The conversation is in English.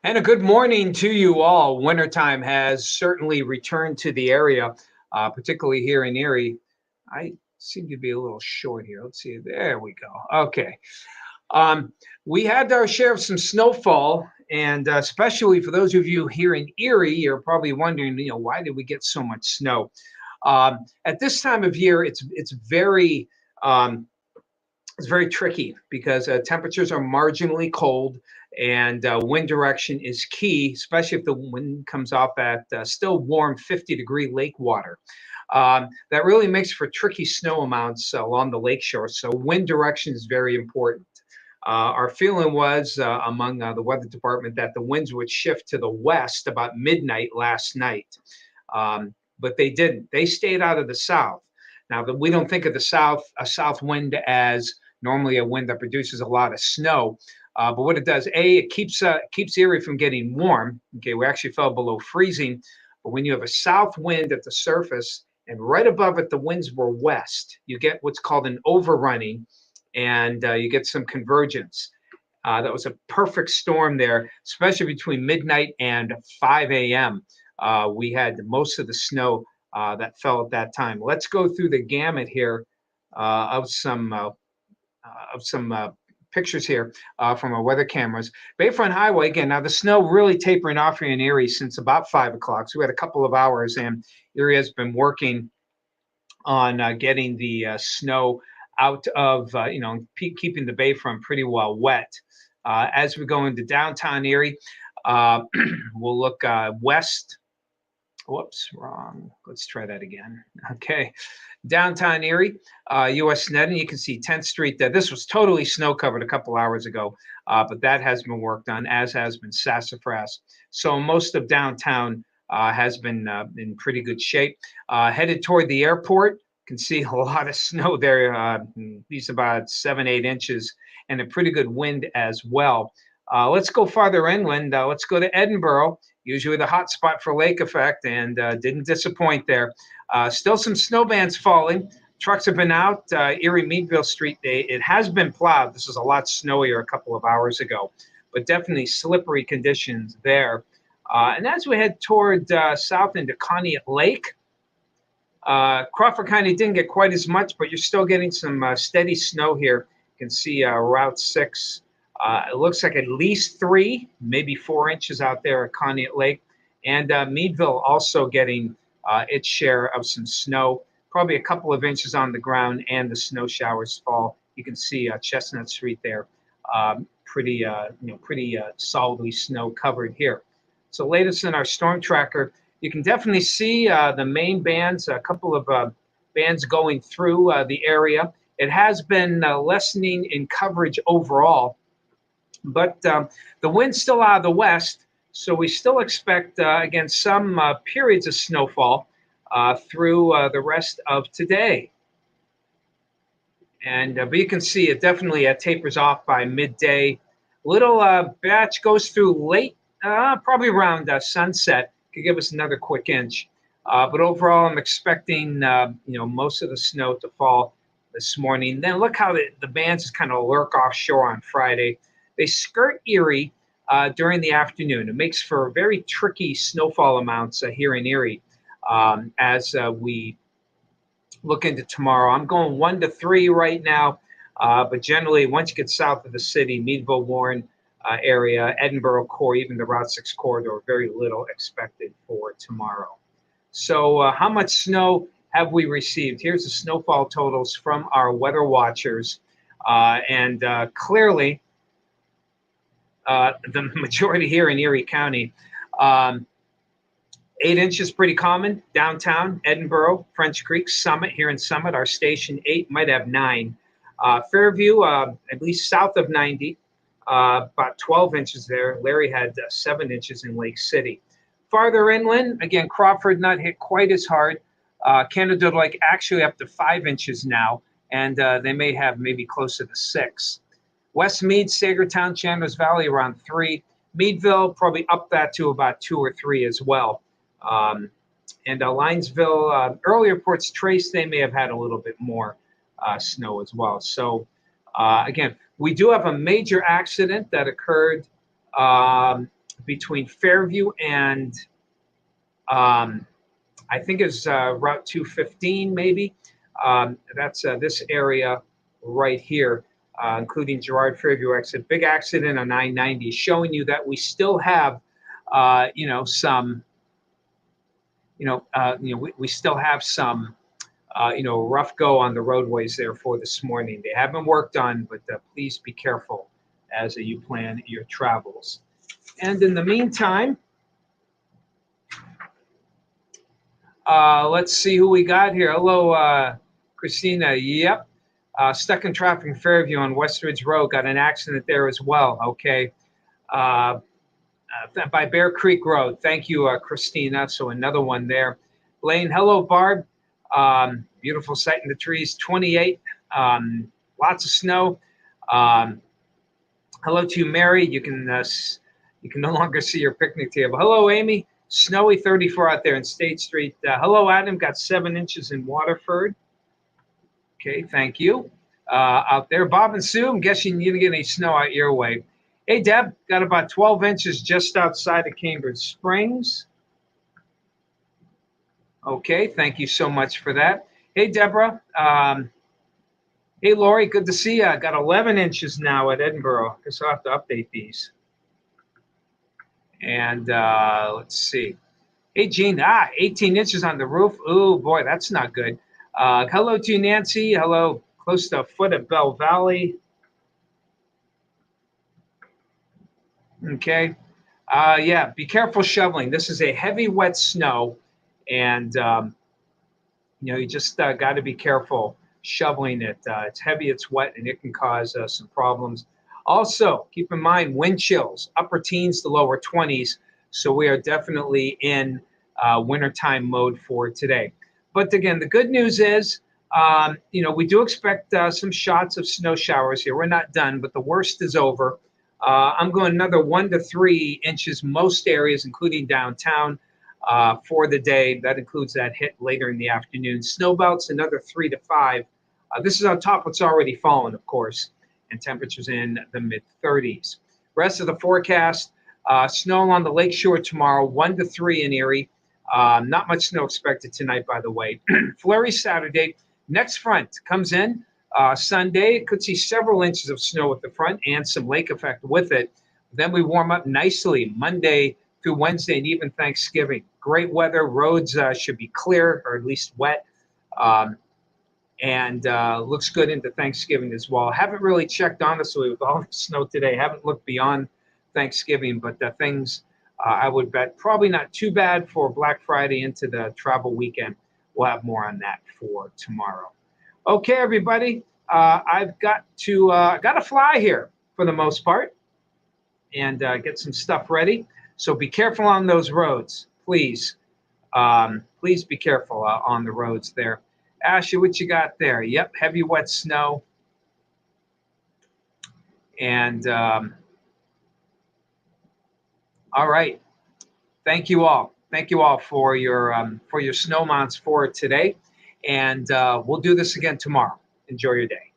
And a good morning to you all. Wintertime has certainly returned to the area, particularly here in Erie. I seem to be a little short here. Let's see. There we go. Okay. Um, we had our share of some snowfall, and especially for those of you here in Erie, you're probably wondering, why did we get so much snow? At this time of year, um, it's very tricky because temperatures are marginally cold and wind direction is key, especially if the wind comes off at still warm 50-degree lake water. That really makes for tricky snow amounts along the lakeshore. So wind direction is very important. Our feeling was among the weather department that the winds would shift to the west about midnight last night, but they didn't. They stayed out of the south. Now, we don't think of a south wind as normally a wind that produces a lot of snow. But what it does, it keeps Erie from getting warm. Okay, we actually fell below freezing. But when you have a south wind at the surface and right above it, the winds were west, you get what's called an overrunning, and you get some convergence. That was a perfect storm there, especially between midnight and 5 a.m. We had most of the snow that fell at that time. Let's go through the gamut here of some pictures here from our weather cameras. Bayfront Highway, again, now the snow really tapering off here in Erie since about 5 o'clock. So we had a couple of hours, and Erie has been working on getting the snow out of, keeping the Bayfront pretty well wet. As we go into downtown Erie, we'll look west. Whoops, wrong. Let's try that again. Okay. Downtown Erie, US netting, you can see 10th Street. This was totally snow covered a couple hours ago, but that has been worked on, as has been Sassafras. So most of downtown has been in pretty good shape. Headed toward the airport, you can see a lot of snow there, at least about 7-8 inches, and a pretty good wind as well. Let's go farther inland. Let's go to Edinburgh, usually the hot spot for lake effect, and didn't disappoint there. Still some snow bands falling. Trucks have been out. Erie Meadville Street, it has been plowed. This was a lot snowier a couple of hours ago, but definitely slippery conditions there. And as we head toward south into Conneaut Lake, Crawford County didn't get quite as much, but you're still getting some steady snow here. You can see Route 6. It looks like at least 3, maybe 4 inches out there at Conneaut Lake. And Meadville also getting its share of some snow, probably a couple of inches on the ground, and the snow showers fall. You can see Chestnut Street there, pretty solidly snow covered here. So latest in our storm tracker, you can definitely see the main bands, a couple of bands going through the area. It has been lessening in coverage overall, but the wind's still out of the west, so we still expect, again, some periods of snowfall through the rest of today. And but you can see it definitely tapers off by midday. Little batch goes through late, probably around sunset. Could give us another quick inch. But overall, I'm expecting most of the snow to fall this morning. Then look how the bands just kind of lurk offshore on Friday. They skirt Erie during the afternoon. It makes for very tricky snowfall amounts here in Erie as we look into tomorrow. I'm going 1 to 3 right now, but generally, once you get south of the city, Meadville, Warren area, Edinburgh core, even the Route 6 corridor, very little expected for tomorrow. So how much snow have we received? Here's the snowfall totals from our weather watchers. And clearly, the majority here in Erie County, 8 inches pretty common. Downtown, Edinburgh, French Creek, Summit, here in Summit, our station 8 might have 9. Fairview, at least south of 90, about 12 inches there. Larry had 7 inches in Lake City. Farther inland, again, Crawford not hit quite as hard. Canada Lake actually up to 5 inches now, and they may have maybe closer to 6. West Mead, Sagertown, Chandlers Valley around 3. Meadville probably up that to about 2 or 3 as well. And Linesville, earlier reports trace they may have had a little bit more snow as well. So again, we do have a major accident that occurred between Fairview and I think it's Route 215 maybe. That's this area right here, including Girard Fairview exit. Big accident on 990, showing you that we still have, some, we still have some, rough go on the roadways there for this morning. They have been worked on, but please be careful as you plan your travels. And in the meantime, let's see who we got here. Hello, Christina. Yep. Stuck in traffic in Fairview on Westridge Road. Got an accident there as well. Okay. By Bear Creek Road. Thank you, Christina. So another one there. Blaine, hello, Barb. Beautiful sight in the trees. 28. Lots of snow. Hello to you, Mary. You can no longer see your picnic table. Hello, Amy. Snowy 34 out there in State Street. Hello, Adam. Got 7 inches in Waterford. Okay, thank you. Out there, Bob and Sue. I'm guessing you didn't get any snow out your way. Hey, Deb. Got about 12 inches just outside of Cambridge Springs. Okay, thank you so much for that. Hey, Deborah. Hey, Lori. Good to see you. I got 11 inches now at Edinburgh. Guess I'll have to update these. And let's see. Hey, Gene. 18 inches on the roof. Oh, boy, that's not good. Hello to you, Nancy. Hello. Close to a foot at Bell Valley. Okay. Yeah, be careful shoveling. This is a heavy, wet snow. And, you just got to be careful shoveling it. It's heavy, it's wet, and it can cause some problems. Also, keep in mind wind chills, upper teens to lower 20s. So we are definitely in wintertime mode for today. But again, the good news is, we do expect some shots of snow showers here. We're not done, but the worst is over. I'm going another 1 to 3 inches, most areas, including downtown, for the day. That includes that hit later in the afternoon. Snow belts, another 3 to 5. This is on top of what's already fallen, of course, and temperatures in the mid-30s. Rest of the forecast, snow along the lakeshore tomorrow, 1 to 3 in Erie. Not much snow expected tonight, by the way. Flurry Saturday. Next front comes in Sunday. Could see several inches of snow at the front and some lake effect with it. Then we warm up nicely Monday through Wednesday and even Thanksgiving. Great weather. Roads should be clear or at least wet. And looks good into Thanksgiving as well. Haven't really checked, honestly, with all the snow today. Haven't looked beyond Thanksgiving, but things I would bet probably not too bad for Black Friday into the travel weekend. We'll have more on that for tomorrow. Okay, everybody. I've got to fly here for the most part and get some stuff ready. So be careful on those roads, please. Please be careful on the roads there. Ashley, what you got there? Yep, heavy, wet snow. And all right. Thank you all. Thank you all for your snow mounts for today. And we'll do this again tomorrow. Enjoy your day.